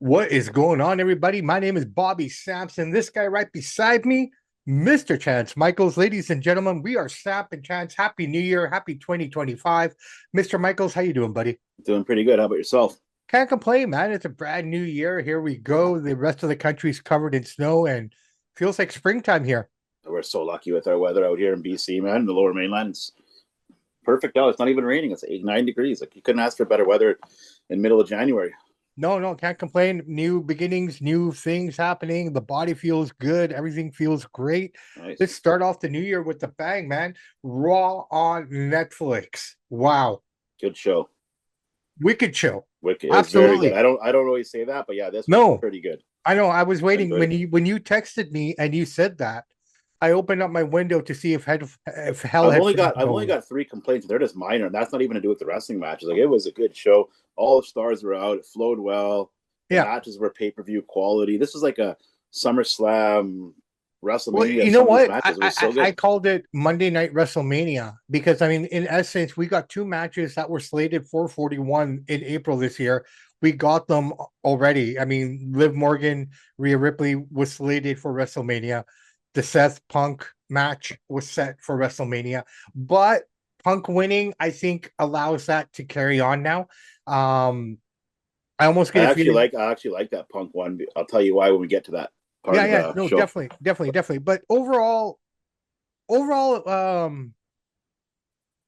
What is going on, everybody? My name is Bobby Sampson. This guy right beside me, Mr. Chance Michaels. Ladies and gentlemen, we are Samp&Chance. Happy New Year. Happy 2025. Mr. Michaels, how you doing, buddy? Doing pretty good. How about yourself? Can't complain, man. It's a brand new year. Here we go. The rest of the country's covered in snow and feels like springtime here. We're so lucky with our weather out here in BC, man. In the lower mainland, it's perfect out. It's not even raining. It's 8, 9 degrees. Like you couldn't ask for better weather in middle of January. No, can't complain. New beginnings, new things happening. The body feels good. Everything feels great. Let's Nice. start off the new year with the bang, man. Raw on Netflix. Wow. Good show. Wicked show. Wicked. It was very good. Absolutely. I don't always say that, but yeah, this was No, pretty good. I know. I was I waiting enjoyed when it. you texted me and you said that. I opened up my window to see if hell I've had only got frozen I've only over. got three complaints. They're just minor, and that's not even to do with the wrestling matches. Like it was a good show. All the stars were out. It flowed well. The Yeah. matches were pay-per-view quality. This was like a SummerSlam, Well, WrestleMania. you know Some of these what? matches. It was so I good. called it Monday Night WrestleMania because I mean, in essence, we got two matches that were slated for 41 in April this year. We got them already. I mean, Liv Morgan, Rhea Ripley was slated for WrestleMania. The Seth Punk match was set for WrestleMania, but Punk winning, I think, allows that to carry on now. Um, I almost get a feeling. I actually like that Punk one. I'll tell you why when we get to that part Yeah, of yeah, the no, show. definitely. But overall,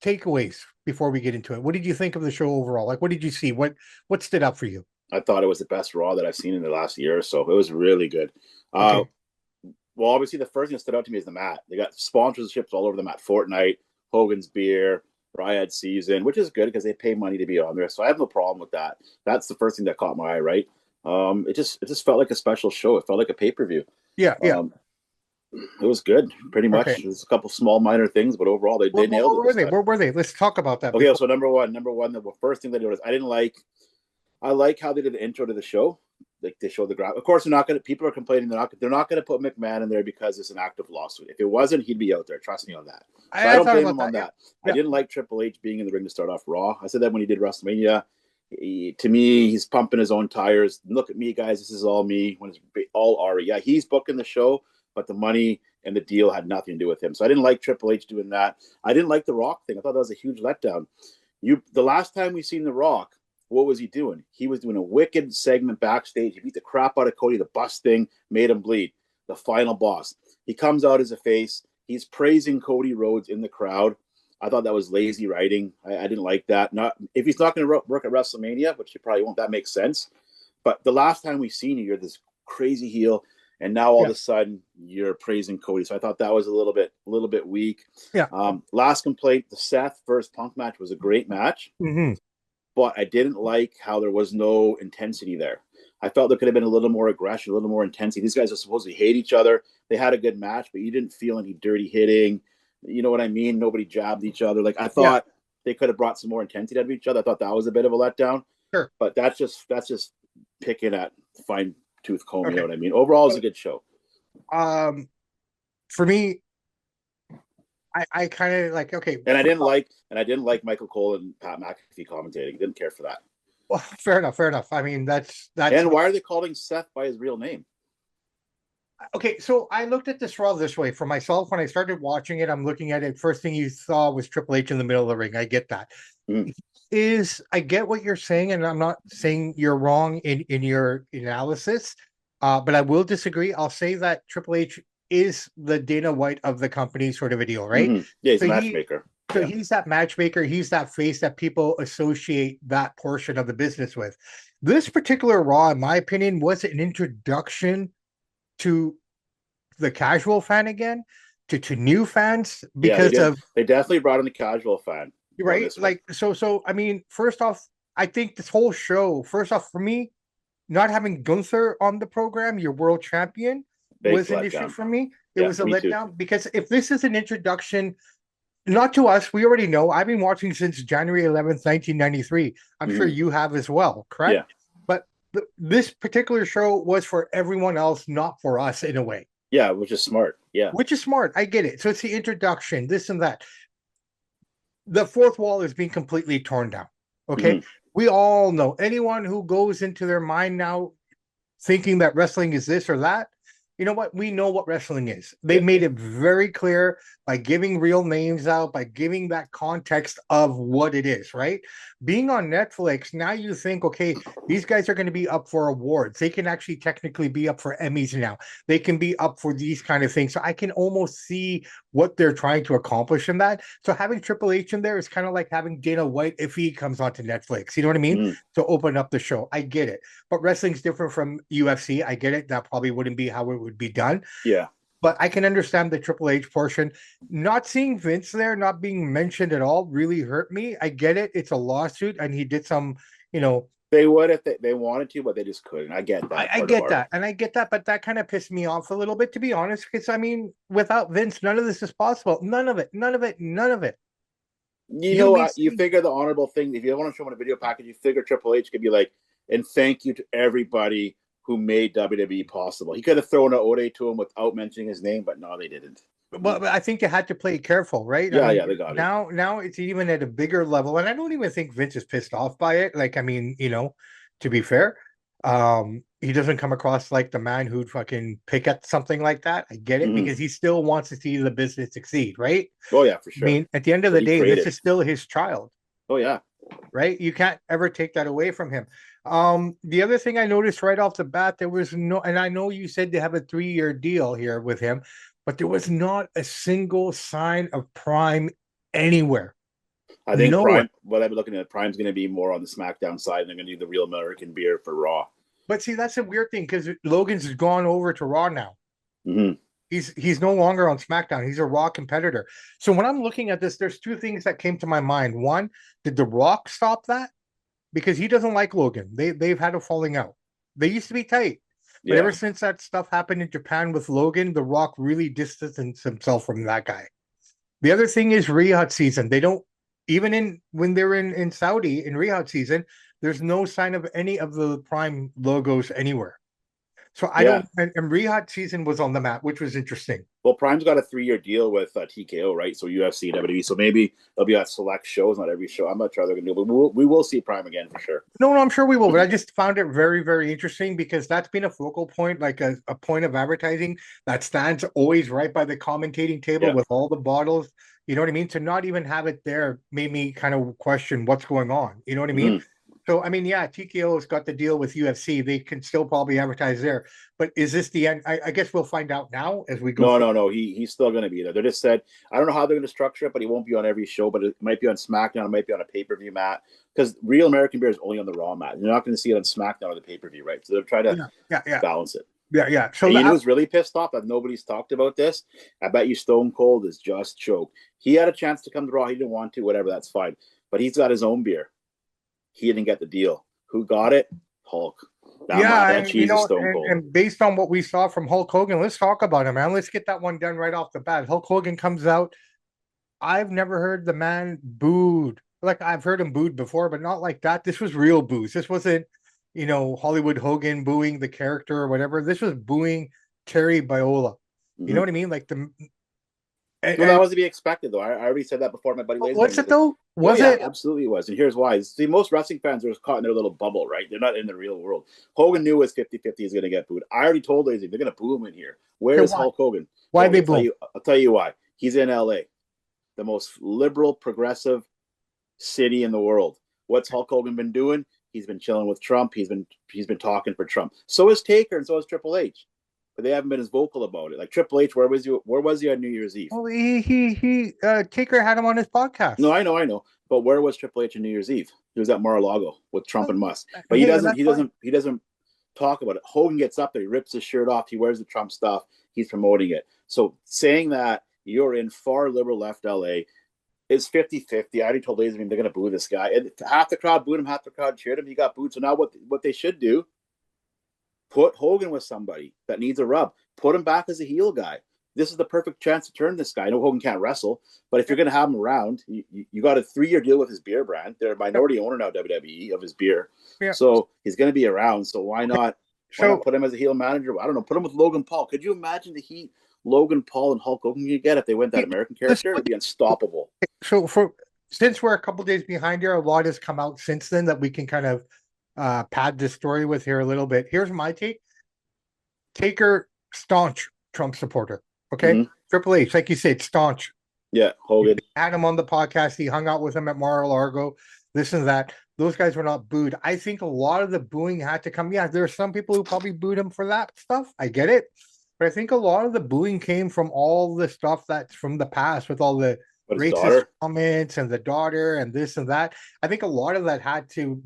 takeaways before we get into it. What did you think of the show overall? Like, what did you see? What stood out for you? I thought it was the best Raw that I've seen in the last year or so. It was really good. Uh, Okay, well, obviously the first thing that stood out to me is the mat. They got sponsorships all over the mat. Fortnite, Hogan's Beer, Riot Season, which is good because they pay money to be on there. So I have no problem with that. That's the first thing that caught my eye. Right. It just felt like a special show. It felt like a pay per view. yeah. Um, it was good. Pretty much. Okay. There's a couple small minor things, but overall they nailed Where it were this they? time. Where were they? Let's talk about that Okay, before. so number one, the first thing they noticed, I like how they did the intro to the show. Like they showed the graph. Of course, they're not going to. People are complaining they're not going to put McMahon in there because it's an active lawsuit. If it wasn't, he'd be out there. Trust me on that. So I I don't thought blame about him on that. Yeah, that. I yeah. didn't like Triple H being in the ring to start off Raw. I said that when he did WrestleMania. To me, he's pumping his own tires. Look at me, guys. This is all me. When it's all Ari, yeah, he's booking the show, but the money and the deal had nothing to do with him. So I didn't like Triple H doing that. I didn't like the Rock thing. I thought that was a huge letdown. The last time we seen the Rock, what was he doing? He was doing a wicked segment backstage. He beat the crap out of Cody. The bus thing made him bleed. The final boss. He comes out as a face. He's praising Cody Rhodes in the crowd. I thought that was lazy writing. I didn't like that. Not if he's not going to work at WrestleMania, which he probably won't. That makes sense. But the last time we seen you, you're this crazy heel, and now all of Yeah, a sudden you're praising Cody. So I thought that was a little bit weak. yeah. Last complaint: the Seth versus Punk match was a great match, Hmm. but I didn't like how there was no intensity there. I felt there could have been a little more aggression, a little more intensity. These guys are supposed to hate each other. They had a good match, but you didn't feel any dirty hitting. You know what I mean? Nobody jabbed each other. Like I Yeah, thought they could have brought some more intensity out of each other. I thought that was a bit of a letdown. sure. But that's just picking at fine tooth comb. You know Okay. what I mean? Overall, it's a good show. Um, for me, I kind of like okay. And I didn't like Michael Cole and Pat McAfee commentating. Didn't care for that. Well, fair enough, fair enough. I mean, that's And why are they calling Seth by his real name? okay. So I looked at this Raw this way for myself when I started watching it. I'm looking at it. First thing you saw was Triple H in the middle of the ring. I get that. Mm, Is I get what you're saying, and I'm not saying you're wrong in your analysis, but I will disagree. I'll say that Triple H is the Dana White of the company, sort of a deal, right? mm-hmm. Yeah, he's So a he matchmaker. so Yeah. he's that matchmaker, he's that face that people associate that portion of the business with. This particular Raw, in my opinion, was an introduction to the casual fan again, to new fans Yeah, they because did. of They definitely brought in the casual fan on right? this one. Like so I mean, first off, I think this whole show, first off, for me, not having Gunther on the program, your world champion, Big was an issue letdown. for me. It Yeah, was a me too. letdown because if this is an introduction, not to us, we already know. I've been watching since January 11th, 1993. I'm sure Mm-hmm. you have as well, correct? Yeah, But this particular show was for everyone else, not for us in a way, yeah, which is smart. Yeah. which is smart. I get it. So it's the introduction, this and that. The fourth wall is being completely torn down. Okay. Mm-hmm. We all know anyone who goes into their mind now. thinking that wrestling is this or that. You know what? We know what wrestling is. They Yeah, made it very clear by giving real names out, by giving that context of what it is, right? Being on Netflix, now you think, okay, these guys are going to be up for awards. They can actually technically be up for Emmys now. They can be up for these kind of things. So I can almost see what they're trying to accomplish in that. So having Triple H in there is kind of like having Dana White if he comes onto Netflix. You know what I mean? mm, To open up the show. I get it. But wrestling's different from UFC. I get it. That probably wouldn't be how it would be done. yeah. But I can understand the Triple H portion. Not seeing Vince there, not being mentioned at all, really hurt me. I get it. It's a lawsuit, and he did some, you know, They would if they wanted to, but they just couldn't. I get that I part of get our. that, and I get that, but that kind of pissed me off a little bit, to be honest. Because I mean, without Vince, none of this is possible. None of it. None of it. None of it. You You know be what? You figure the honorable thing. If you want to show them a video package, you figure Triple H could be like, and thank you to everybody who made WWE possible. He could have thrown an ode to him without mentioning his name, but no, they didn't. Well, I think you had to play careful, right? I Yeah, mean, yeah, they got it. now it's even at a bigger level, and I don't even think Vince is pissed off by it. Like, I mean, to be fair, he doesn't come across like the man who'd fucking pick at something like that. I get it Mm-hmm. because he still wants to see the business succeed, right? Oh yeah, for I sure. mean, at the end of But the he day, this created. is still his child, Oh yeah. right? You can't ever take that away from him. The other thing I noticed right off the bat, there was no, and I know you said they have a 3-year deal here with him, but there was not a single sign of Prime anywhere. I think Nowhere. Prime. What I've been looking at, Prime's going to be more on the SmackDown side, and they're going to do the real American beer for Raw. But see, that's a weird thing because Logan's gone over to Raw now. Mm-hmm. He's no longer on SmackDown. He's a Raw competitor. So when I'm looking at this, there's two things that came to my mind. One, did The Rock stop that? Because he doesn't like Logan. They've had a falling out. They used to be tight. But ever Yeah, since that stuff happened in Japan with Logan, The Rock really distanced himself from that guy. The other thing is Riyadh season. They don't even in when they're in Saudi in Riyadh season, there's no sign of any of the Prime logos anywhere. So I yeah. don't and Riyadh season was on the map, which was interesting. Well, Prime's got a 3-year deal with TKO, right? So UFC, WWE. So maybe they'll be at select shows, not every show. I'm not sure they're going to do, but we will see Prime again for sure. No, I'm sure we will, but I just found it very, very interesting because that's been a focal point, like a point of advertising that stands always right by the commentating table Yeah. with all the bottles. You know what I mean? To not even have it there made me kind of question what's going on. You know what I mean? Mm-hmm. So, I mean, yeah, TKO's got the deal with UFC. They can still probably advertise there. But is this the end? I guess we'll find out now as we go No, forward. no, no. He's still going to be there. They just said I don't know how they're going to structure it, but he won't be on every show. But it might be on SmackDown. It might be on a pay per view mat because Real American Beer is only on the Raw mat. You're not going to see it on SmackDown or the pay per view, right? So they're trying to Yeah, yeah, yeah, balance it. yeah. So And you know that, who's really pissed off that nobody's talked about this? I bet you Stone Cold is just choked. He had a chance to come to Raw. He didn't want to. Whatever, that's fine. But he's got his own beer. He didn't get the deal. Who got it? Hulk. yeah, That and cheese is Stone Cold. based on what we saw from Hulk Hogan, let's talk about him, man. Let's get that one done right off the bat. Hulk Hogan comes out. I've never heard the man booed. Like I've heard him booed before, but not like that. This was real boos. This wasn't, Hollywood Hogan booing the character or whatever. This was booing Terry Boyola. You know Mm-hmm. what I mean? Like No, that and was to be expected, though. I already said that before. My buddy Laser. was it though? Oh Was yeah, it? absolutely it was. And here's why. See, most wrestling fans are caught in their little bubble, right? They're not in the real world. Hogan knew his 50-50 is going to get booed. I already told Lazy they're going to boo him in here. Where Okay, is why? Hulk Hogan? Why Oh, they boo? I'll tell you why. He's in LA, the most liberal, progressive city in the world. What's Hulk Hogan been doing? He's been chilling with Trump. He's been talking for Trump. So is Taker and so is Triple H. But they haven't been as vocal about it. Like Triple H, where was he? Where was he on New Year's Eve? Well, he Taker had him on his No, podcast. I know. But where was Triple H on New Year's Eve? He was at Mar-a-Lago with Trump and Musk. But he Hey, doesn't. that's He fine. doesn't. He doesn't talk about it. Hogan gets up there. He rips his shirt off. He wears the Trump stuff. He's promoting it. So saying that you're in far liberal left LA is 50-50. I already told Laser they're going to boo this guy. And half the crowd booed him. Half the crowd cheered him. He got booed. So now what they should do? Put Hogan with somebody that needs a rub. Put him back as a heel guy. This is the perfect chance to turn this guy. I know Hogan can't wrestle, but if you're going to have him around, you got a 3-year deal with his beer brand. They're a minority owner now, WWE, of his beer. Yeah. So he's going to be around. So why not So put him as a heel manager? I don't know. Put him with Logan Paul. Could you imagine the heat Logan Paul and Hulk Hogan could get if they went that American let's character? It'd put be unstoppable. so for since we're a couple days behind here, a lot has come out since then that we can kind of pad this story with here a little bit. Here's my take. Taker, staunch Trump supporter. Okay. Hmm. Triple H, like you said, staunch. Yeah, Hogan. Had him on the podcast. He hung out with him at Mar-a-Lago. This and that. Those guys were not booed. I think a lot of the booing had to come. Yeah, there are some people who probably booed him for that stuff. I get it. But I think a lot of the booing came from all the stuff that's from the past with all the But his racist daughter. comments and the daughter and this and that. I think a lot of that had to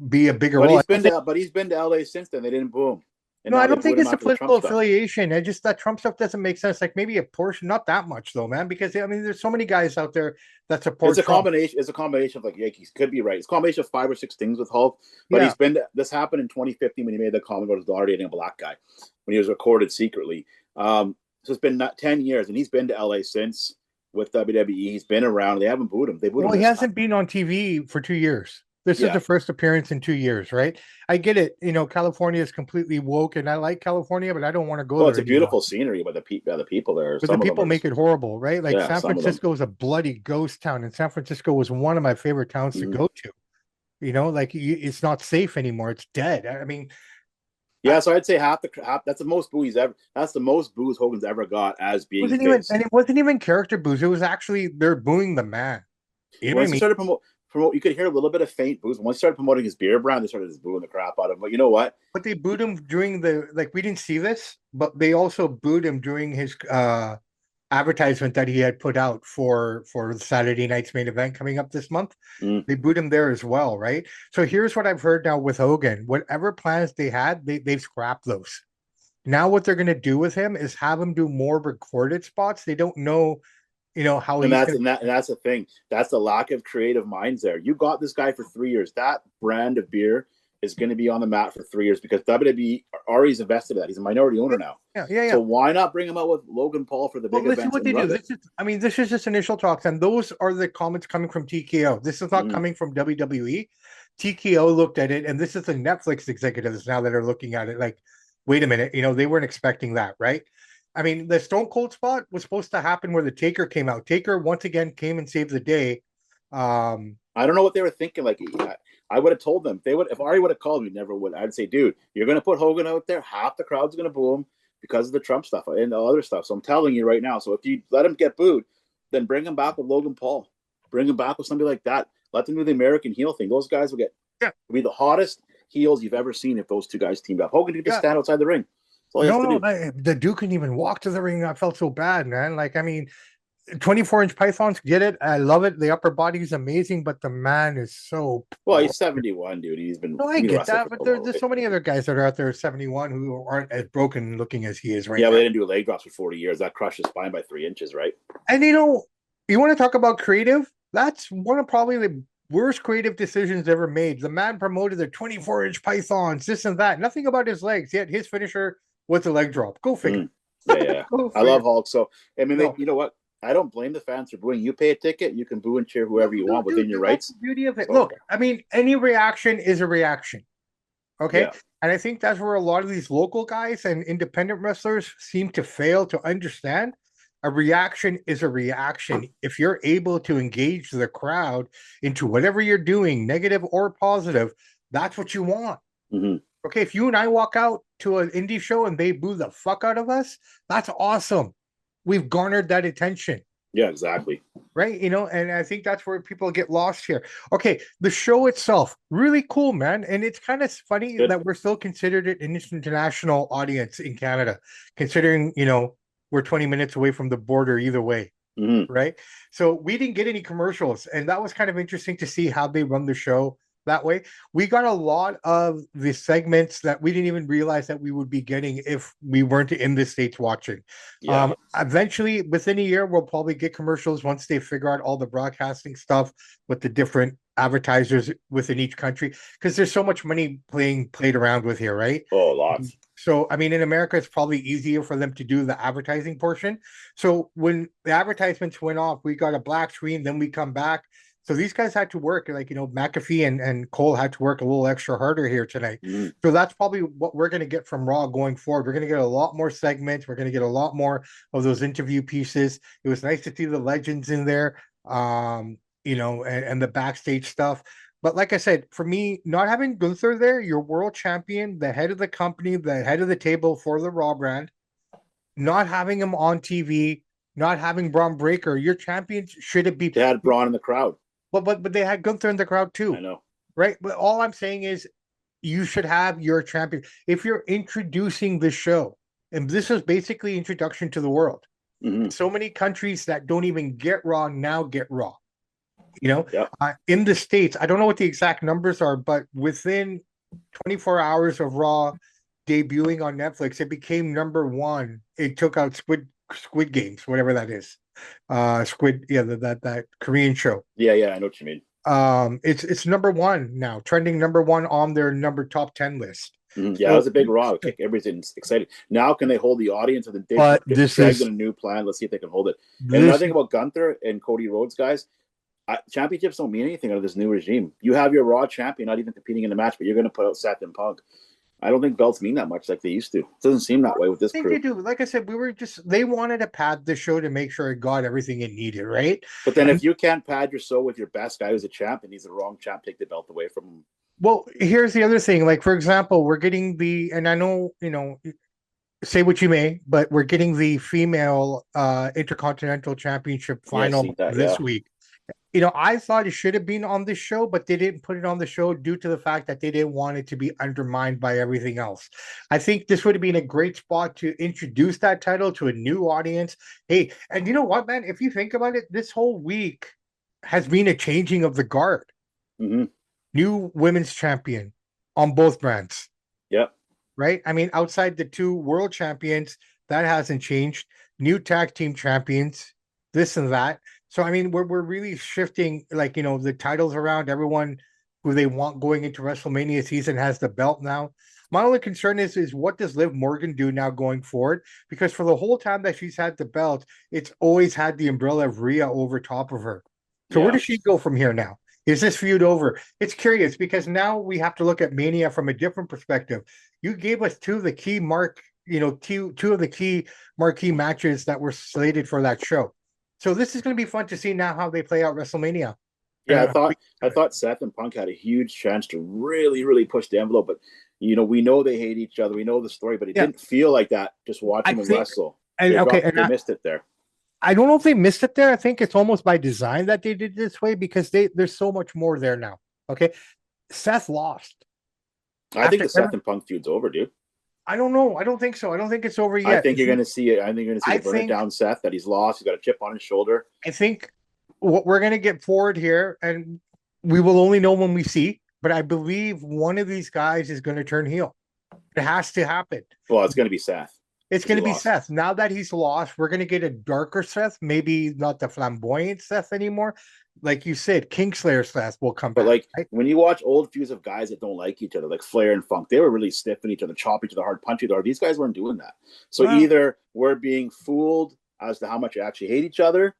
be a bigger role. But he's been to LA since then. They didn't boo him, and No, now I they don't think booed him it's a after the Trump political stuff. affiliation. I just that Trump stuff doesn't make sense. Like maybe a portion, not that much though, man. Because I mean, there's so many guys out there that support It's a Trump. combination. It's a combination of like Yankees could be right. It's a combination of 5 or 6 things with Hulk. But Yeah. he's been. This happened in 2015 when he made the comment about his daughter dating a black guy when he was recorded secretly. So it's been 10 years, and he's been to LA since with WWE. He's been around. They haven't booed him. They booed him Well, he this time. hasn't been on TV for 2 years. This is Yeah. the first appearance in 2 years, right? I get it. You know, California is completely woke, and I like California, but I don't want to go Well, there it's a anymore. beautiful scenery, but the people there, But the some of them people are make just it horrible, right? Like yeah, San some of them. Francisco is a bloody ghost town, and San Francisco was one of my favorite towns to Mhm. go to. You know, like it's not safe anymore. It's dead. I mean, Yeah, so I'd say half. That's the most boo he's ever. That's the most boos Hogan's ever got as being a wasn't even, face. and it wasn't even character booze. It was actually they're booing the man. You know what I Once he mean? started promote, you could hear a little bit of faint boos. Once he started promoting his beer brand, they started just booing the crap out of him. But you know what? But they booed him during the like we didn't see this, but they also booed him during his advertisement that he had put out for Saturday night's main event coming up this month. Mm. They booed him there as well, right? So here's what I've heard now with Hogan. Whatever plans they had, they've scrapped those. Now what they're gonna do with him is have him do more recorded spots. They don't know, how And he's that's gonna. and that's the thing. That's the lack of creative minds there. You got this guy for 3 years. That brand of beer is going to be on the mat for 3 years because WWE Ari's invested in that. He's a minority owner now. Yeah, yeah, So yeah. why not bring him out with Logan Paul for the Well, big listen events what and they do. run it? This is just initial talks, and those are the comments coming from TKO. This is not Mm-hmm. coming from WWE. TKO looked at it, and this is the Netflix executives now that are looking at it. Like, wait a minute, they weren't expecting that, right? I mean, the Stone Cold spot was supposed to happen where the Taker came out. Taker once again came and saved the day. I don't know what they were thinking. Like, I would have told them they would if Ari would have called me. Never would. I'd say, dude, you're going to put Hogan out there. Half the crowd's going to boo him because of the Trump stuff and the other stuff. So I'm telling you right now. So if you let him get booed, then bring him back with Logan Paul. Bring him back with somebody like that. Let them do the American heel thing. Those guys will be the hottest heels you've ever seen if those two guys teamed up. Hogan could just Yeah. stand outside the ring. That's all he has to do. The Duke couldn't even walk to the ring. I felt so bad, man. Like, I mean, 24-inch pythons, get it. I love it. The upper body is amazing, but the man is so. Well, he's 71, dude. He's been No, I get that, but for a while, there's right? so many other guys that are out there at 71 who aren't as broken looking as he is right Yeah, but now. they didn't do leg drops for 40 years. That crushed his spine by 3 inches, right? And you want to talk about creative? That's one of probably the worst creative decisions ever made. The man promoted the 24-inch pythons, this and that. Nothing about his legs. Yet his finisher was a leg drop. Go figure. Yeah. Go I figure. love Hulk. So, I mean, No. you know what? I don't blame the fans for booing. You pay a ticket, you can boo and cheer whoever you want within your rights. That's the beauty of it. So, Look, I mean, any reaction is a reaction. Okay. yeah. And I think that's where a lot of these local guys and independent wrestlers seem to fail to understand. A reaction is a reaction. If you're able to engage the crowd into whatever you're doing, negative or positive, that's what you want. Mhm. Okay. If you and I walk out to an indie show and they boo the fuck out of us, that's awesome. We've garnered that attention. Yeah, exactly. Right. And I think that's where people get lost here. Okay. The show itself, really cool, man. And it's kind of funny Good. that we're still considered an international audience in Canada, considering, we're 20 minutes away from the border either way. Mhm. Right. So we didn't get any commercials. And that was kind of interesting to see how they run the show that way. We got a lot of the segments that we didn't even realize that we would be getting if we weren't in the States watching. Yeah. Eventually, within a year, we'll probably get commercials once they figure out all the broadcasting stuff with the different advertisers within each country, because there's so much money played around with here, right? Oh, lots. So, I mean, in America, it's probably easier for them to do the advertising portion. So when the advertisements went off, we got a black screen, then we come back. So these guys had to work, like, McAfee and Cole had to work a little extra harder here tonight. Mhm. So that's probably what we're going to get from Raw going forward. We're going to get a lot more segments. We're going to get a lot more of those interview pieces. It was nice to see the legends in there, and the backstage stuff. But like I said, for me, not having Gunther there, your world champion, the head of the company, the head of the table for the Raw brand, not having him on TV, not having Braun Breaker, your champions should it be? They had Braun in the crowd. But they had Gunther in the crowd I too, know. right? But all I'm saying is you should have your champion if you're introducing the show, and this is basically introduction to the world. Mm-hmm. So many countries that don't even get Raw now get Raw. Yep. In the States, I don't know what the exact numbers are, but within 24 hours of Raw debuting on Netflix, it became number one. It took out Squid Games, whatever that is. Squid, yeah, that Korean show. Yeah, I know what you mean. It's number one now, trending number one on their number top 10 list. Mm-hmm. Yeah, it So, was a big Raw kick. Everybody's excited. Now, can they hold the audience? Or but get this dragged is in a new plan? Let's see if they can hold it. And another this thing about Gunther and Cody Rhodes, guys, championships don't mean anything under this new regime. You have your Raw champion not even competing in the match, but you're going to put out Seth and Punk. I don't think belts mean that much like they used to. It doesn't seem that way with this I think crew. they do. Like I said, they wanted to pad the show to make sure it got everything it needed, right? But then And if you can't pad your show with your best guy who's a champ and he's the wrong champ, take the belt away from him. well, here's the other thing. Like, for example, we're getting and I know, say what you may, but we're getting the female Intercontinental Championship Yeah, I see final that. Yeah. this week. I thought it should have been on the show, but they didn't put it on the show due to the fact that they didn't want it to be undermined by everything else. I think this would have been a great spot to introduce that title to a new audience. Hey, and you know what, man? If you think about it, this whole week has been a changing of the guard. Mm-hmm. New women's champion on both brands. Yep. Right? I mean, outside the two world champions, that hasn't changed. New tag team champions, this and that. So I mean, we're really shifting, like the titles around. Everyone who they want going into WrestleMania season has the belt now. My only concern is what does Liv Morgan do now going forward? Because for the whole time that she's had the belt, it's always had the umbrella of Rhea over top of her. So where Yeah. does she go from here now? Is this feud over? It's curious because now we have to look at Mania from a different perspective. You gave us two of the key two of the key marquee matches that were slated for that show. So this is going to be fun to see now how they play out WrestleMania. Yeah, I thought Seth and Punk had a huge chance to really, really push the envelope, but we know they hate each other. We know the story, but it didn't feel like that just watching them wrestle. And They missed it there. I don't know if they missed it there. I think it's almost by design that they did it this way because there's so much more there now. Okay, Seth lost. I think the Seth and Punk feud's over, dude. I don't know. I don't think so. I don't think it's over yet. I think you're going to see it. I think you're going to see the burn it down Seth, that he's lost. He's got a chip on his shoulder. I think what we're going to get forward here, and we will only know when we see, but I believe one of these guys is going to turn heel. It has to happen. Well, it's going to be Seth. It's going to be Seth. Now that he's lost, we're going to get a darker Seth, maybe not the flamboyant Seth anymore. Like you said, Kingslayer Seth will come back. But when you watch old feuds of guys that don't like each other, like Flair and Funk, they were really stiffing each other, chopping each other hard, punching each other. These guys weren't doing that. So either we're being fooled as to how much you actually hate each other,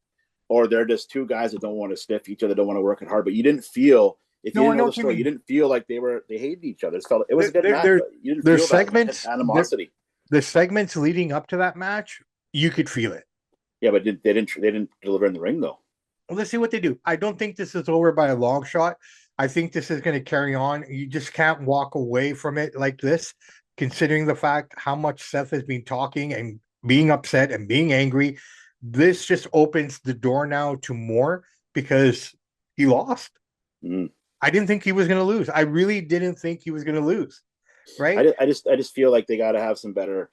or they're just two guys that don't want to stiff each other, don't want to work it hard. But you didn't feel, if you didn't know the story, you didn't feel like they hated each other. It was a good match. You didn't feel that animosity. The segments leading up to that match, you could feel it. Yeah, but they didn't deliver in the ring though. Well, let's see what they do. I don't think this is over by a long shot. I think this is going to carry on. You just can't walk away from it like this, considering the fact how much Seth has been talking and being upset and being angry. This just opens the door now to more because he lost. Mm. I didn't think he was going to lose. I really didn't think he was going to lose. Right? I just feel like they got to have some better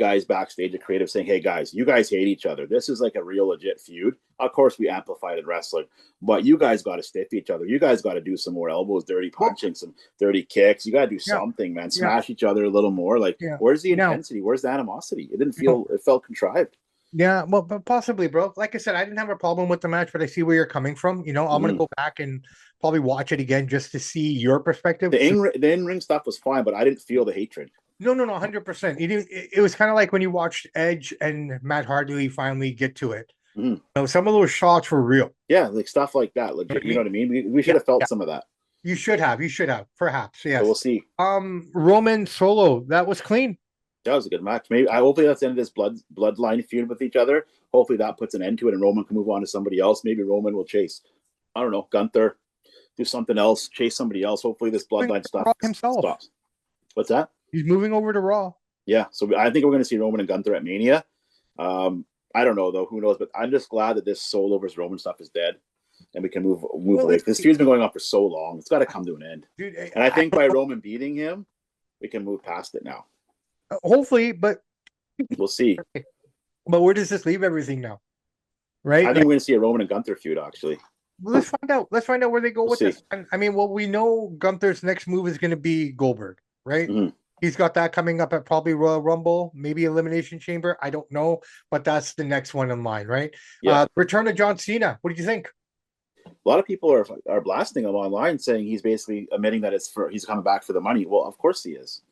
guys backstage at creative saying, hey guys, you guys hate each other. This is like a real legit feud. Of course we amplified in wrestling, but you guys got to stiff each other. You guys got to do some more elbows, dirty punching, some dirty kicks. You got to do something, man. Smash each other a little more. Like where's the intensity? Where's the animosity? It didn't feel, it felt contrived. Yeah, well, but possibly, bro. Like I said, I didn't have a problem with the match, but I see where you're coming from. I'm going to go back and probably watch it again just to see your perspective. The in-ring stuff was fine, but I didn't feel the hatred. No, 100%. It was kind of like when you watched Edge and Matt Hardy finally get to it. Some of those shots were real. Yeah, like stuff like that. Like, you know what I mean? We should have felt some of that. You should have, perhaps. Yes. So we'll see. Roman Solo, that was clean. That was a good match. Maybe hopefully that's the end of this bloodline feud with each other. Hopefully that puts an end to it and Roman can move on to somebody else. Maybe Roman will chase, I don't know, Gunther, do something else, chase somebody else. Hopefully, this bloodline stuff Raw himself. stops. What's that? He's moving over to Raw. Yeah, so I think we're going to see Roman and Gunther at Mania. I don't know though. Who knows? But I'm just glad that this Solo versus Roman stuff is dead, and we can move away. This feud's been going on for so long; it's got to come to an end. Dude, and I think by Roman beating him, we can move past it now. Hopefully, but we'll see. But where does this leave everything now? Right? I think we're going to see a Roman and Gunther feud. Actually, let's find out. Let's find out where they go with this. I mean, well, we know Gunther's next move is going to be Goldberg, right? Mm-hmm. He's got that coming up at probably Royal Rumble, maybe Elimination Chamber. I don't know, but that's the next one in line, right? Yeah. Return of John Cena. What do you think? A lot of people are blasting him online, saying he's basically admitting that he's coming back for the money. Well, of course he is.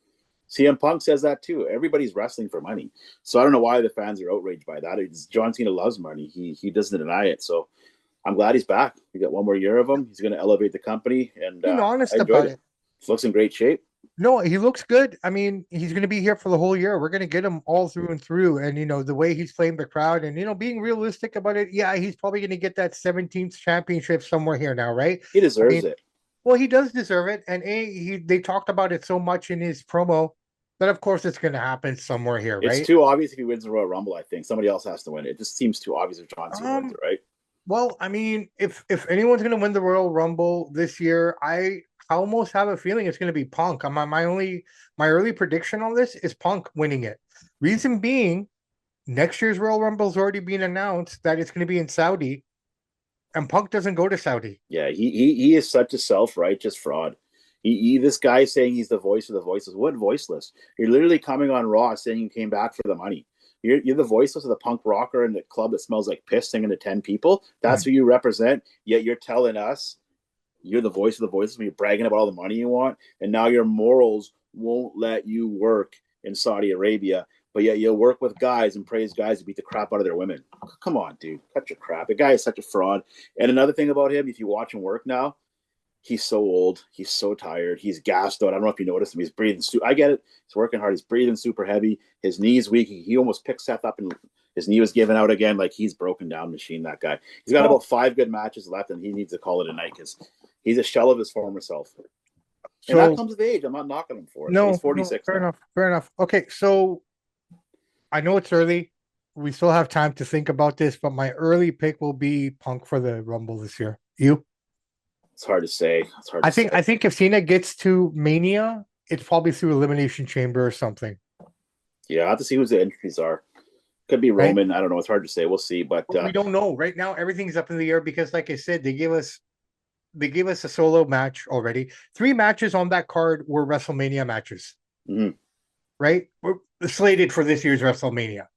CM Punk says that too. Everybody's wrestling for money, so I don't know why the fans are outraged by that. John Cena loves money. He doesn't deny it. So I'm glad he's back. We got one more year of him. He's going to elevate the company, and being honest about it. He looks in great shape. No, he looks good. I mean, he's going to be here for the whole year. We're going to get him all through and through. And, the way he's playing the crowd and, being realistic about it, yeah, he's probably going to get that 17th championship somewhere here now, right? He deserves it. Well, he does deserve it. And they talked about it so much in his promo that, of course, it's going to happen somewhere here, right? It's too obvious if he wins the Royal Rumble, I think. Somebody else has to win it. It just seems too obvious if John Cena wins it, right? Well, I mean, if anyone's going to win the Royal Rumble this year, I almost have a feeling it's going to be Punk. My early prediction on this is Punk winning it. Reason being, next year's Royal Rumble has already been announced that it's going to be in Saudi, and Punk doesn't go to Saudi. Yeah, he is such a self-righteous fraud. This guy saying he's the voice of the voiceless. What voiceless? You're literally coming on Raw saying you came back for the money. You're the voiceless of the punk rocker in the club that smells like piss singing to 10 people. That's who you represent. Yet you're telling us you're the voice of the voiceless when you're bragging about all the money you want. And now your morals won't let you work in Saudi Arabia. But yet you'll work with guys and praise guys who beat the crap out of their women. Come on, dude. Cut your crap. The guy is such a fraud. And another thing about him, if you watch him work now, he's so old. He's so tired. He's gassed out. I don't know if you noticed him. He's breathing. I get it. He's working hard. He's breathing super heavy. His knee's weak. He almost picked Seth up and his knee was giving out again. Like he's broken down machine, that guy. He's got about 5 good matches left and he needs to call it a night because he's a shell of his former self. And that comes with age. I'm not knocking him for it. No, he's 46. No, fair enough. Okay, so I know it's early. We still have time to think about this, but my early pick will be Punk for the Rumble this year. You? It's hard to say. I think if Cena gets to Mania, it's probably through Elimination Chamber or something. Yeah, I have to see who the entries are. Could be Roman. Right? I don't know. It's hard to say. We'll see. But we don't know right now. Everything's up in the air because, like I said, they gave us a solo match already. 3 matches on that card were WrestleMania matches. Mm-hmm. Right? We're slated for this year's WrestleMania.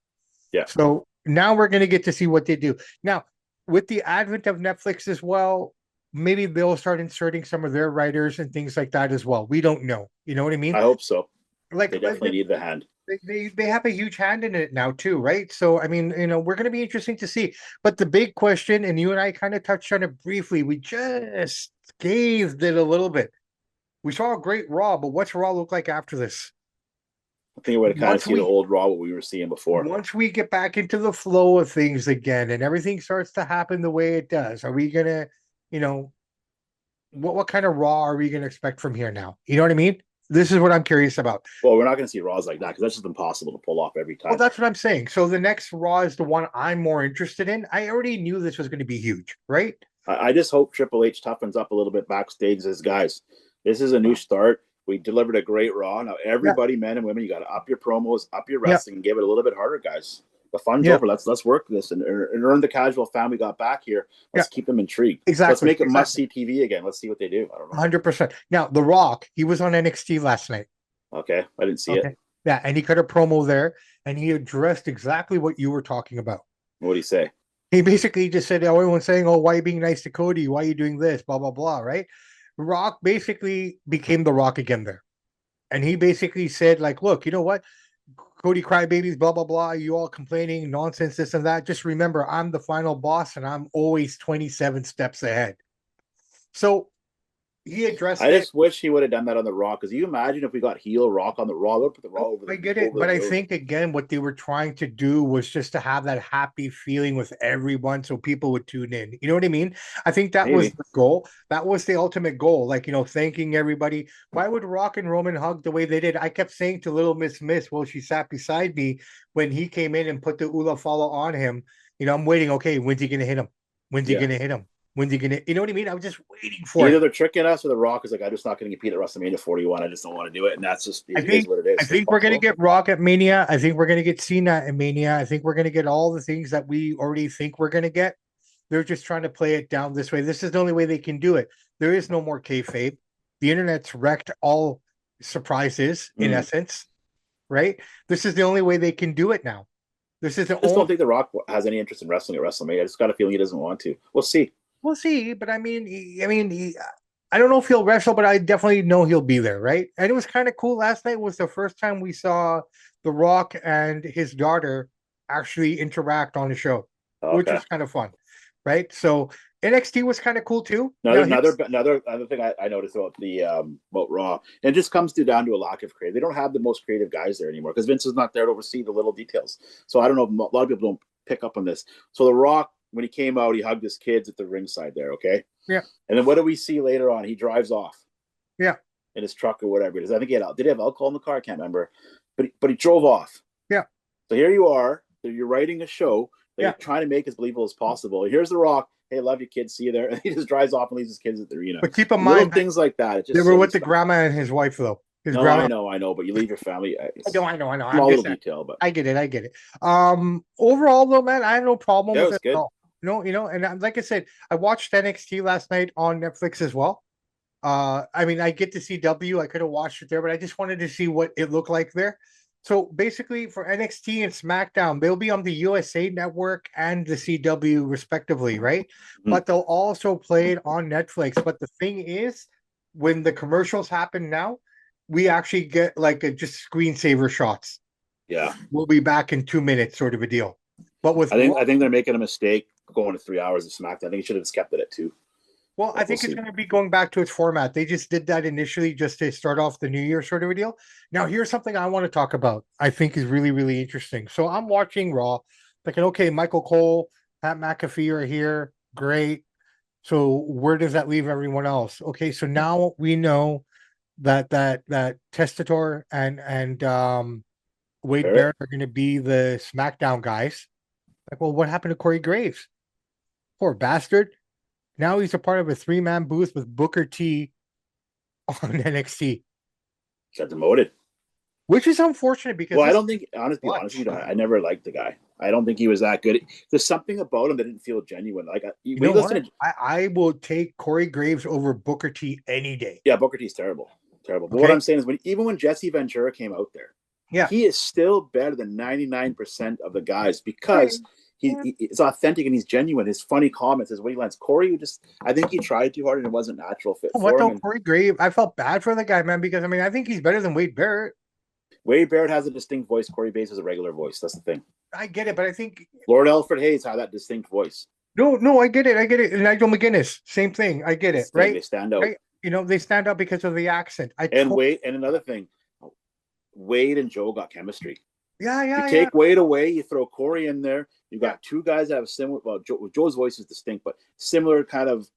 Yeah. So now we're going to get to see what they do. Now, with the advent of Netflix as well, maybe they'll start inserting some of their writers and things like that as well. We don't know. You know what I mean? I hope so. Like they definitely need the hand. They have a huge hand in it now too, right? So I mean, we're going to be interesting to see. But the big question, and you and I kind of touched on it briefly, we just gazed it a little bit. We saw a great Raw, but what's Raw look like after this? I think we're going to kind of see the old Raw what we were seeing before. Once we get back into the flow of things again, and everything starts to happen the way it does, are we going to what kind of Raw are we going to expect from here now? You know what I mean? This is what I'm curious about. Well, we're not going to see Raws like that because that's just impossible to pull off every time. Well, that's what I'm saying. So the next Raw is the one I'm more interested in. I already knew this was going to be huge, right? I just hope Triple H toughens up a little bit backstage as guys. This is a new start. We delivered a great Raw. Now, everybody, men and women, you got to up your promos, up your wrestling, and give it a little bit harder, guys. The fun's over. Let's work this and earn the casual fan we got back here. Let's keep them intrigued. Exactly. Let's make it must-see TV again. Let's see what they do. I don't know. 100%. Now, The Rock, he was on NXT last night. Okay, I didn't see it. Yeah, and he cut a promo there, and he addressed exactly what you were talking about. What did he say? He basically just said, everyone's saying, why are you being nice to Cody? Why are you doing this? Blah, blah, blah, right? Rock basically became The Rock again there. And he basically said, like, look, you know what? Cody crybabies, blah, blah, blah. You all complaining, nonsense, this and that. Just remember, I'm the final boss, and I'm always 27 steps ahead. So he addressed I it. just wish he would have done that on the Raw. Because you imagine if we got heel Rock on the Raw, we would put the Raw Oh, over I the get it, over but the I moon. think again, what they were trying to do was just to have that happy feeling with everyone, so people would tune in. You know what I mean? I think that was Maybe. the goal. That was the ultimate goal. Like, thanking everybody. Why would Rock and Roman hug the way they did? I kept saying to Little Miss, well, she sat beside me when he came in and put the Ula follow on him. I'm waiting. Okay, when's he gonna hit him? When's he Yeah. gonna hit him? When's he gonna? You know what I mean? I was just waiting for Either it. they're tricking us or the Rock is like, I'm just not going to compete at WrestleMania 41. I just don't want to do it. And that's just, I it is think what it I is. It's think we're gonna Buffalo. get Rock at Mania. I think we're gonna get Cena at Mania. I think we're gonna get all the things that we already think we're gonna get. They're just trying to play it down this way. This is the only way they can do it. There is no more kayfabe. The internet's wrecked all surprises in Mm. essence, right? This is the only way they can do it now. This is the I just only. don't think The Rock has any interest in wrestling at WrestleMania. I just got a feeling he doesn't want to. We'll see. We'll see, but I don't know if he'll wrestle, but I definitely know he'll be there, right? And it was kind of cool. Last night was the first time we saw The Rock and his daughter actually interact on the show, which Okay. was kind of fun, right? So NXT was kind of cool too. Another Now another here's another thing I noticed about the about Raw, and it just comes down to a lack of creative. They don't have the most creative guys there anymore because Vince is not there to oversee the little details. So I don't know. A lot of people don't pick up on this. So The Rock, when he came out, he hugged his kids at the ringside there. Okay, yeah, and then what do we see later on? He drives off yeah, in his truck or whatever it is. I think did he have alcohol in the car? I can't remember, but he drove off. yeah, So here you are. You're writing a show that yeah. you're trying to make as believable as possible. Here's The Rock. Hey, love you, kids. See you there. And he just drives off and leaves his kids at the arena. But keep in Little mind, things like that. It's they just were silly with the stuff. grandma and his wife though. His No, grandma. I know. But you leave your family. I It's know, I know, I know. I'm small little just detail, but I get it. I get it. Overall though, man, I have no problem yeah, it with was it at good. all. And like I said, I watched NXT last night on Netflix as well. I get to see W. I could have watched it there, but I just wanted to see what it looked like there. So basically, for NXT and SmackDown, they'll be on the USA Network and the CW respectively, right? Mhm. But they'll also play it on Netflix. But the thing is, when the commercials happen now, we actually get like just screensaver shots. Yeah, We'll be back in 2 minutes, sort of a deal. But with Raw, I think they're making a mistake going to 3 hours of SmackDown. I think you should have just kept it at two. well, I But we'll think it's see. going to be going back to its format. They just did that initially just to start off the new year sort of a deal. Now, here's something I want to talk about. I think is really, really interesting. So I'm watching Raw, thinking, okay, Michael Cole, Pat McAfee are here. Great. So where does that leave everyone else? Okay, so now we know that Testator and Wade Barrett. Barrett are going to be the SmackDown guys. Like, well, what happened to Corey Graves? Poor bastard. Now he's a part of a three-man booth with Booker T on NXT, Got demoted. which is unfortunate because Well, I this don't think, honestly, clutch. I never liked the guy. I don't think he was that good. There's something about him that didn't feel genuine. Like You when know you listen what? to, I will take Corey Graves over Booker T any day. yeah, Booker T's terrible, terrible. But what Okay. I'm saying is, even when Jesse Ventura came out there, Yeah. he is still better than 99% of the guys Right. because Yeah. it's authentic and he's genuine. His funny comments, his witty lines. Corey, I think he tried too hard and it wasn't natural fit What for him. though, And Corey Graves? I felt bad for the guy, man, because I think he's better than Wade Barrett. Wade Barrett has a distinct voice. Corey Bates has a regular voice. That's the thing. I get it, but I think Lord Alfred Hayes had that distinct voice. no, I get it. I get it. And Nigel McGuinness, same thing. I get It's it, the thing. right? They stand out. Right. They stand out because of the accent. And another thing, Wade and Joe got chemistry. Yeah, You yeah, yeah. take Wade away, you throw Corey in there. You got Yeah. two guys that have similar. Well, Joe's voice is distinct, but similar kind of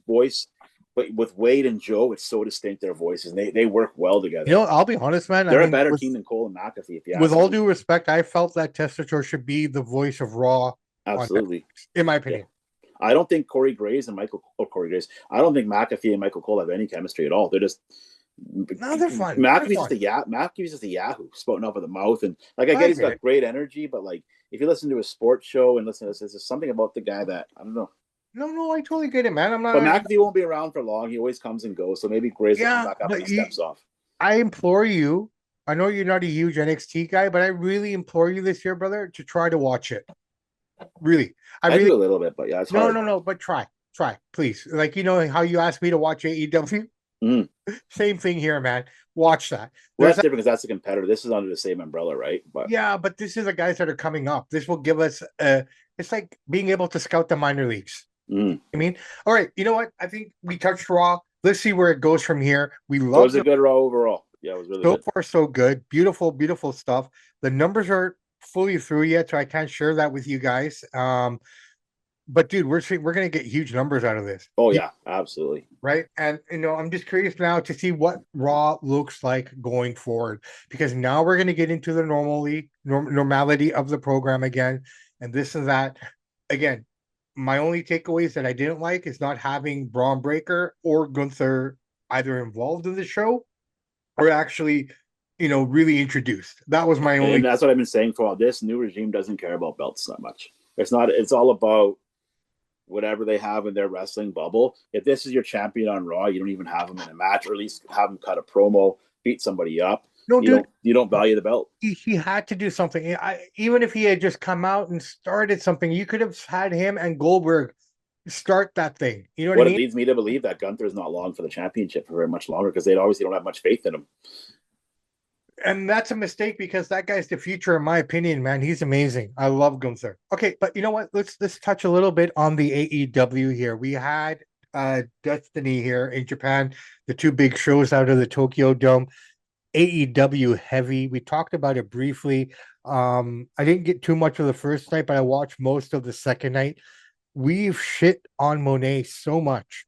voice. But with Wade and Joe, it's so distinct their voices. And they work well together. I'll be honest, man. They're a better team than Cole and McAfee. If you With ask all me, due respect, I felt that Testator should be the voice of Raw on absolutely. Netflix, in my Yeah. opinion. I don't think Corey Graves and Corey Graves. I don't think McAfee and Michael Cole have any chemistry at all. They're just No, they're fun. McAfee's just a Yahoo spouting off of the mouth, and like I get I he's get got it. great energy, but like if you listen to a sports show and listen to this, there's something about the guy that I don't know. No, I totally get it, man. I'm But not. McAfee won't be around for long. He always comes and goes, so maybe Graves will come Yeah, back up when but he steps off. I implore you. I know you're not a huge NXT guy, but I really implore you this year, brother, to try to watch it. Really, I I really. do a little bit, but yeah, it's No, hard. no, no. But try, please. Like how you asked me to watch AEW. Mm. Same thing here, man. Watch that. Well, There's that's different because that's a competitor. This is under the same umbrella, right? But Yeah, but this is the guys that are coming up. This will give us it's like being able to scout the minor leagues. Mm. I mean, all right, you know what? I think we touched Raw. Let's see where it goes from here. We It love was a the good Raw overall. Yeah, it was really so good. far so good. Beautiful, beautiful stuff. The numbers aren't fully through yet, so I can't share that with you guys. But dude, we're gonna get huge numbers out of this. Oh yeah, absolutely. Right. And I'm just curious now to see what Raw looks like going forward because now we're gonna get into the normality of the program again. And this and that. Again, my only takeaways that I didn't like is not having Braun Breaker or Gunther either involved in the show or actually, really introduced. That was my And only. that's what I've been saying for all this. New regime doesn't care about belts that much. It's not. It's all about whatever they have in their wrestling bubble. If this is your champion on Raw, you don't even have him in a match, or at least have him cut a promo, beat somebody up. No, dude, You don't value the belt. he had to do something. Even if he had just come out and started something, you could have had him and Goldberg start that thing. You know what I What it mean? leads me to believe that Gunther is not long for the championship for very much longer because they obviously don't have much faith in him. And that's a mistake because that guy's the future, in my opinion, man. He's amazing. I love Gunther. Okay, but you know what? Let's touch a little bit on the AEW here. We had Destiny here in Japan, the two big shows out of the Tokyo Dome. AEW heavy. We talked about it briefly. I didn't get too much of the first night, but I watched most of the second night. We've shit on Monet so much.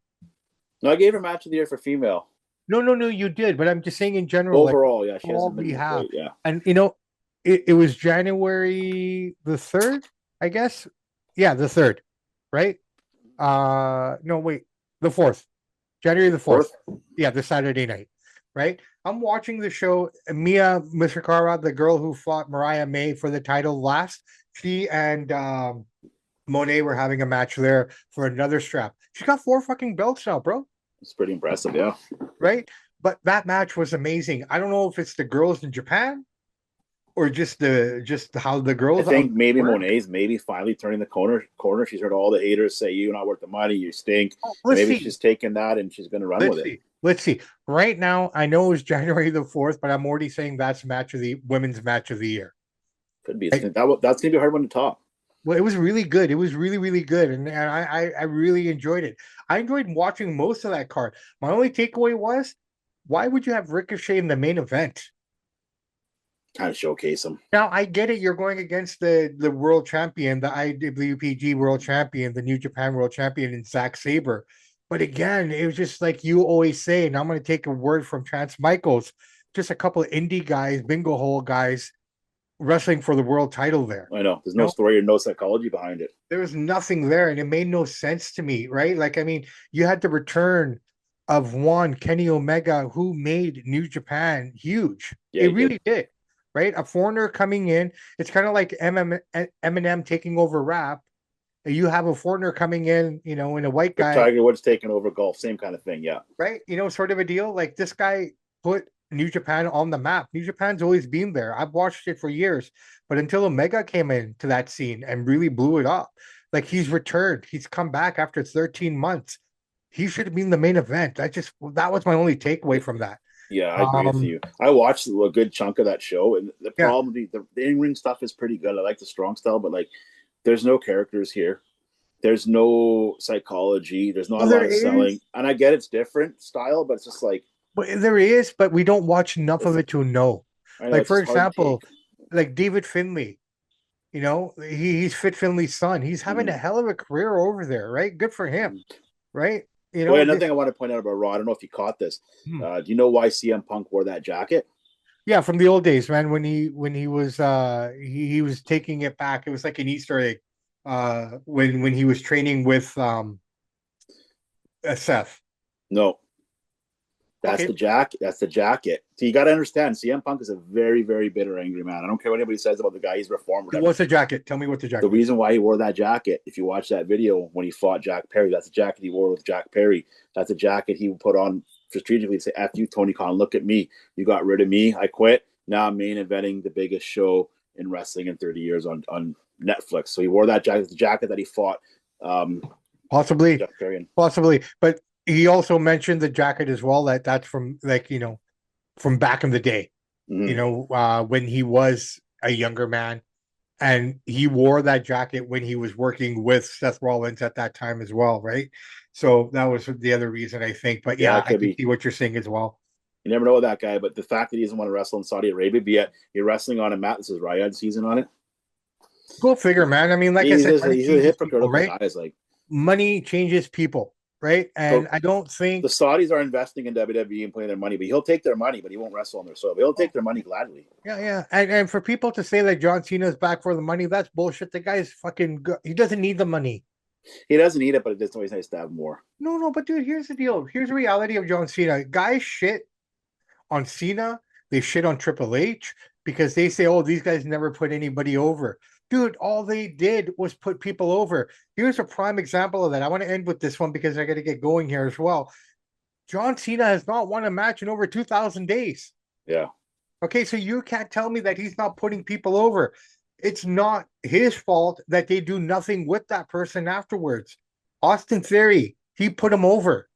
No, I gave her match of the year for female. No, no, no, you did, but I'm just saying in general, like Overall, yeah, she all hasn't we been have. great. Yeah. And it was January the 3rd, I guess. Yeah, the 3rd, right? No, wait, the 4th. January the 4th. Fourth. Yeah, the Saturday night, right? I'm watching the show. Mia Mishikara, the girl who fought Mariah May for the title last, she and Monet were having a match there for another strap. She's got 4 fucking belts now, bro. It's pretty impressive. Yeah. Right? But that match was amazing. I don't know if it's the girls in Japan or just how the I girls out think maybe work. Monet's maybe finally turning the corner. She's heard all the haters say you're not worth the money, you stink. Let's Maybe see. she's taking that and she's going to run with Let's it. see. Let's see. Right now, I know it's January the 4th, but I'm already saying that's match of the women's match of the year. Could be. Right? That's going to be a hard one to top. Well, it was really good. It was really, really good. And I really enjoyed it. I enjoyed watching most of that card. My only takeaway was why would you have Ricochet in the main event? Kind of showcase them. Now I get it. You're going against the world champion, the IWPG world champion, the New Japan world champion, in Zack Saber. But again, it was just like you always say, and I'm going to take a word from Chance Michaels, just a couple of indie guys, bingo hole guys, wrestling for the world title there. I know. There's You no know, story or no psychology behind it. there was nothing there, and it made no sense to me, right? Like, I mean, you had the return of one Kenny Omega who made New Japan huge. Yeah, It he did. really did, right? A foreigner coming in. It's kind of like Eminem taking over rap. You have a foreigner coming in, and a white But guy, Tiger Woods taking over golf, same kind of thing. Yeah. right? Sort of a deal. Like this guy put New Japan on the map. New Japan's always been there. I've watched it for years, but until Omega came into that scene and really blew it up, like he's returned, he's come back after 13 months. He should have been the main event. That was my only takeaway from that. Yeah, I agree with Um, you. I watched a good chunk of that show, and the yeah, problem, the in ring stuff is pretty good. I like the strong style, but like, there's no characters here. There's no psychology. There's not well, a there lot of selling, is, and I get it's different style, but it's just like but we don't watch enough of it's. it to know. I know Like it's for just hard to take. example, like David Finley. He's Fit Finley's son. He's having a Mm-hmm. hell of a career over there, right? Good for him, right? Well, another Just thing I want to point out about Raw. I don't know if you caught this. hmm. Do you know why CM Punk wore that jacket? Yeah, from the old days, man. When he was he was taking it back. It was like an Easter egg. When he was training with Seth. No, that's Okay, the jacket. That's the jacket. So you got to understand, CM Punk is a very, very bitter, angry man. I don't care what anybody says about the guy. He's reformed, whatever. what's the jacket? Tell me what the The jacket is. reason why he wore that jacket, if you watch that video when he fought Jack Perry, that's a jacket he wore with Jack Perry. That's a jacket he would put on strategically to say, F you, Tony Khan, look at me. You got rid of me. I quit. Now I'm main eventing the biggest show in wrestling in 30 years on Netflix. So he wore that jacket, the jacket that he fought Possibly, Jack Perry in. possibly, but he also mentioned the jacket as well. That's from like from back in the day. Mm-hmm. When he was a younger man. and he wore that jacket when he was working with Seth Rollins at that time as well, right? So that was the other reason I think. But Yeah, yeah, it I could can be. see what you're saying as well. You never know with that guy, but the fact that he doesn't want to wrestle in Saudi Arabia, but yet you're wrestling on a mat that says Riyadh season on it. Go figure, man. I mean, like I He's said, just, money he's a changes people, hypocritical right? guy. It's like, Money changes people, right? And so I don't the think. Saudis are investing in WWE and putting their money, but he'll take their money, but he won't wrestle on their soil. But he'll take their money gladly. Yeah, yeah. And for people to say that John Cena's back for the money, that's bullshit. The guy's fucking good. He doesn't need the money. He doesn't need it, but it's always nice to have more. No, no, but dude, here's the deal. Here's the reality of John Cena. Guys shit on Cena, they shit on Triple H because they say, oh, these guys never put anybody over. Dude, all they did was put people over. Here's a prime example of that. I want to end with this one because I got to get going here as well. John Cena has not won a match in over 2,000 days. Yeah. Okay, so you can't tell me that he's not putting people over. It's not his fault that they do nothing with that person afterwards. Austin Theory, he put him over.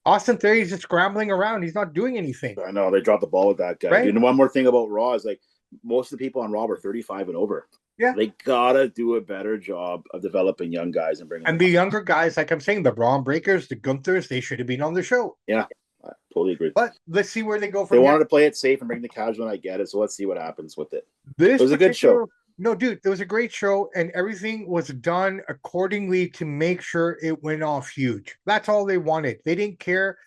Austin Theory is just scrambling around. He's not doing anything, I know they dropped the ball with that guy. right? And one more thing about Raw is like most of the people on Raw are 35 and over. Yeah. They gotta do a better job of developing young guys and bringing And them the up. younger guys, like I'm saying, the Braun Breakers, the Gunthers, they should have been on the show. Yeah, I totally agree. But let's see where they go They from wanted here. to play it safe and bring the casual, and I get it. So let's see what happens with it. It This was a good show. particular, no, dude, it was a great show, and everything was done accordingly to make sure it went off huge. That's all they wanted. They didn't care,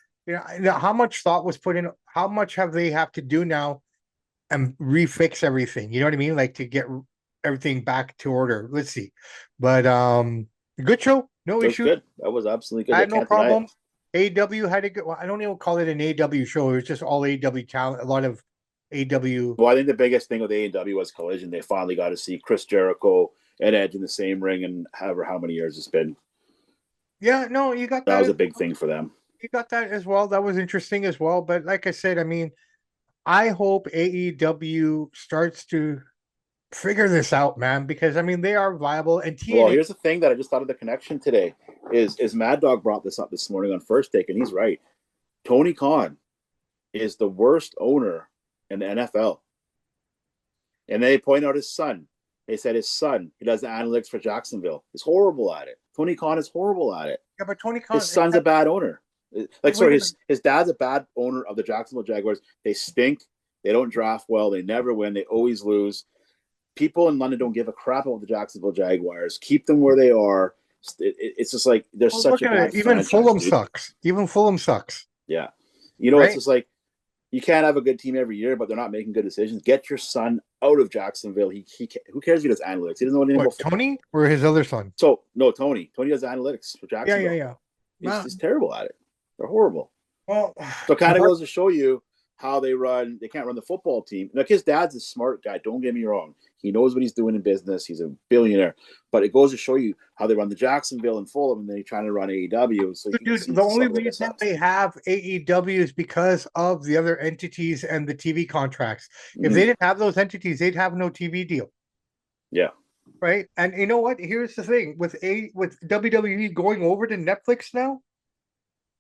how much thought was put in. How much have they have to do now and refix everything? You know what I mean? Like to get everything back to order. Let's see, but good show, no It was issue. good. That was absolutely I good. I had no can't deny it. problems. AW had a good. Well, I don't even call it an AW show. It was just all AW talent. A lot of AW. Well, I think the biggest thing with AEW was Collision. They finally got to see Chris Jericho and Edge in the same ring, and however how many years it's been. Yeah, no, you got That that. was a big thing for them. You got that as well. That was interesting as well. But like I said, I mean, I hope AEW starts to figure this out, man, because I mean they are viable and Well, TNA. here's the thing that I just thought of the connection today is Mad Dog brought this up this morning on First Take, and he's right. Tony Khan is the worst owner in the NFL. And they point out his son. They said his son, he does the analytics for Jacksonville, is horrible at it. Tony Khan is horrible at it. Yeah, but Tony Khan. His son's a bad owner. Like, Wait a sorry, minute. his dad's a bad owner of the Jacksonville Jaguars. They stink. They don't draft well. They never win. They always lose. People in London don't give a crap about the Jacksonville Jaguars. Keep them where they are. It's just like they're Well, such look a at bad it. Even franchise, Fulham dude. sucks. Even Fulham sucks. Yeah. You know, it's Right? just like you can't have a good team every year, but they're not making good decisions. Get your son out of Jacksonville. Who cares if he does analytics? He doesn't know anything What, about football. Tony or his other son? So no, Tony. Tony does analytics for Yeah, Jacksonville. yeah, yeah. He's terrible at it. They're horrible. Well, So it kind of goes to show you how they run. They can't run the football team. Like his dad's a smart guy. Don't get me wrong. He knows what he's doing in business. He's a billionaire. But it goes to show you how they run the Jacksonville and Fulham, and they're trying to run AEW. So you can dude, see the only some of the reason mishaps. they have AEW is because of the other entities and the TV contracts. If they Mhm. didn't have those entities, they'd have no TV deal. Yeah. Right. And you know what? Here's the thing with WWE going over to Netflix now,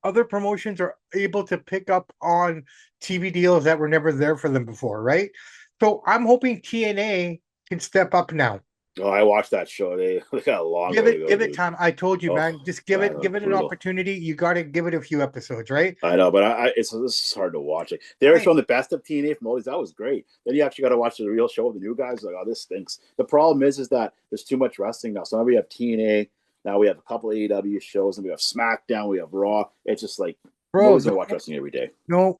other promotions are able to pick up on TV deals that were never there for them before, right? So I'm hoping TNA can step up now. Oh, I watched that show. They got a long Give way to it, go, give it dude. time. I told you, Oh, man. Just give God, give it an brutal. opportunity. You got to give it a few episodes, right? I know, but this is hard to watch. Like, they were Right. showing the best of TNA from all these. That was great. Then you actually got to watch the real show of the new guys. Like, oh, this stinks. The problem is that there's too much wrestling now. So now we have TNA. Now we have a couple of AEW shows, and we have SmackDown. We have Raw. It's just like Bro, nobody's gonna watch wrestling every day. no,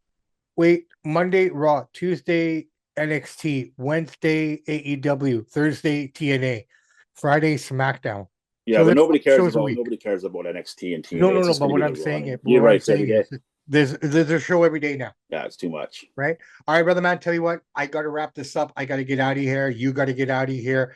wait. Monday Raw, Tuesday NXT, Wednesday AEW, Thursday TNA, Friday SmackDown. Yeah, So but there's nobody cares shows a about week. NXT and TNA. No, no, It's no. just But gonna be what the I'm saying, Raw. it, You're what right. I'm It's every saying day. is, there's a show every day now, Yeah, it's too much. right? All right, brother man. Tell you what, I got to wrap this up. I got to get out of here. You got to get out of here.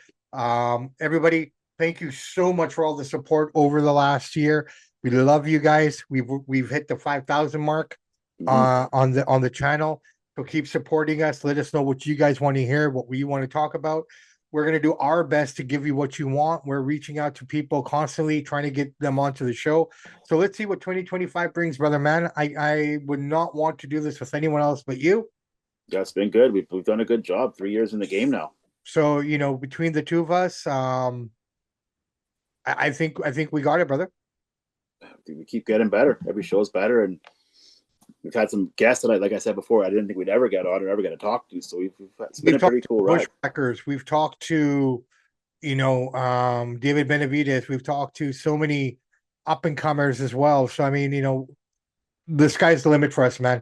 Everybody, thank you so much for all the support over the last year. We love you guys. We've hit the 5,000 mark Mhm. on the channel. So keep supporting us. Let us know what you guys want to hear, what we want to talk about. We're going to do our best to give you what you want. We're reaching out to people constantly, trying to get them onto the show. So let's see what 2025 brings, brother man. I would not want to do this with anyone else but you. Yeah, it's been good. We've done a good job. 3 years in the game now. So, between the two of us, I think we got it, brother. We keep getting better. Every show's better, and we've had some guests that like I said before, I didn't think we'd ever get on or ever get to talk to. So it's been We've a talked pretty to cool ride. Bushwhackers. We've talked to, David Benavides. We've talked to so many up and comers as well. So I mean, the sky's the limit for us, man.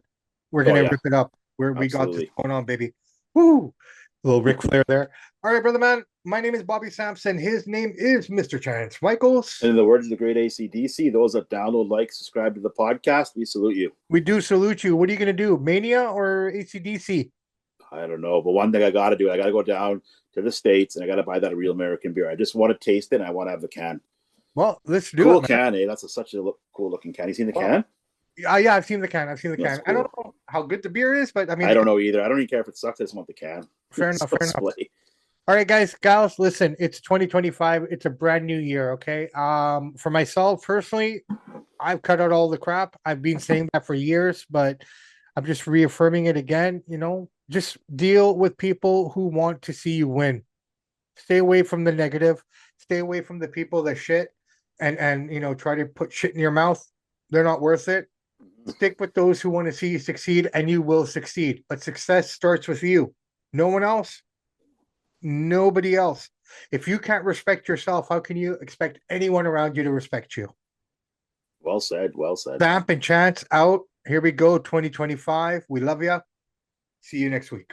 We're Oh gonna yeah, rip it up. We got this absolutely. going on, baby. Woo! Little Ric Flair there. All right, brother man. My name is Bobby Sampson. His name is Mr. Chance And Michaels. in the words of the great ACDC, those that download, like, subscribe to the podcast, we salute you. We do salute you. What are you gonna do? Mania or ACDC? I don't know, but one thing I got to do, I got to go down to the States and I got to buy that real American beer. I just want to taste it and I want to have the can. Well, let's do it, Cool man. can, eh? That's such a cool looking can. You seen the Well, can? yeah, I've seen the can. I've seen the That's can. I don't cool. know how good the beer is, but I mean, I don't know either. I don't even care if it sucks. I just want the can. fair So enough. Fair enough. display. All right, guys, gals, listen, it's 2025. It's a brand new year, okay? For myself personally, I've cut out all the crap. I've been saying that for years, but I'm just reaffirming it again, just deal with people who want to see you win. Stay away from the negative, stay away from the people that shit and try to put shit in your mouth. They're not worth it. Stick with those who want to see you succeed and you will succeed. But success starts with you. No one else. Nobody else. If you can't respect yourself, how can you expect anyone around you to respect you? Well said. Well said. Samp and Chance out. Here we go, 2025. We love you. See you next week.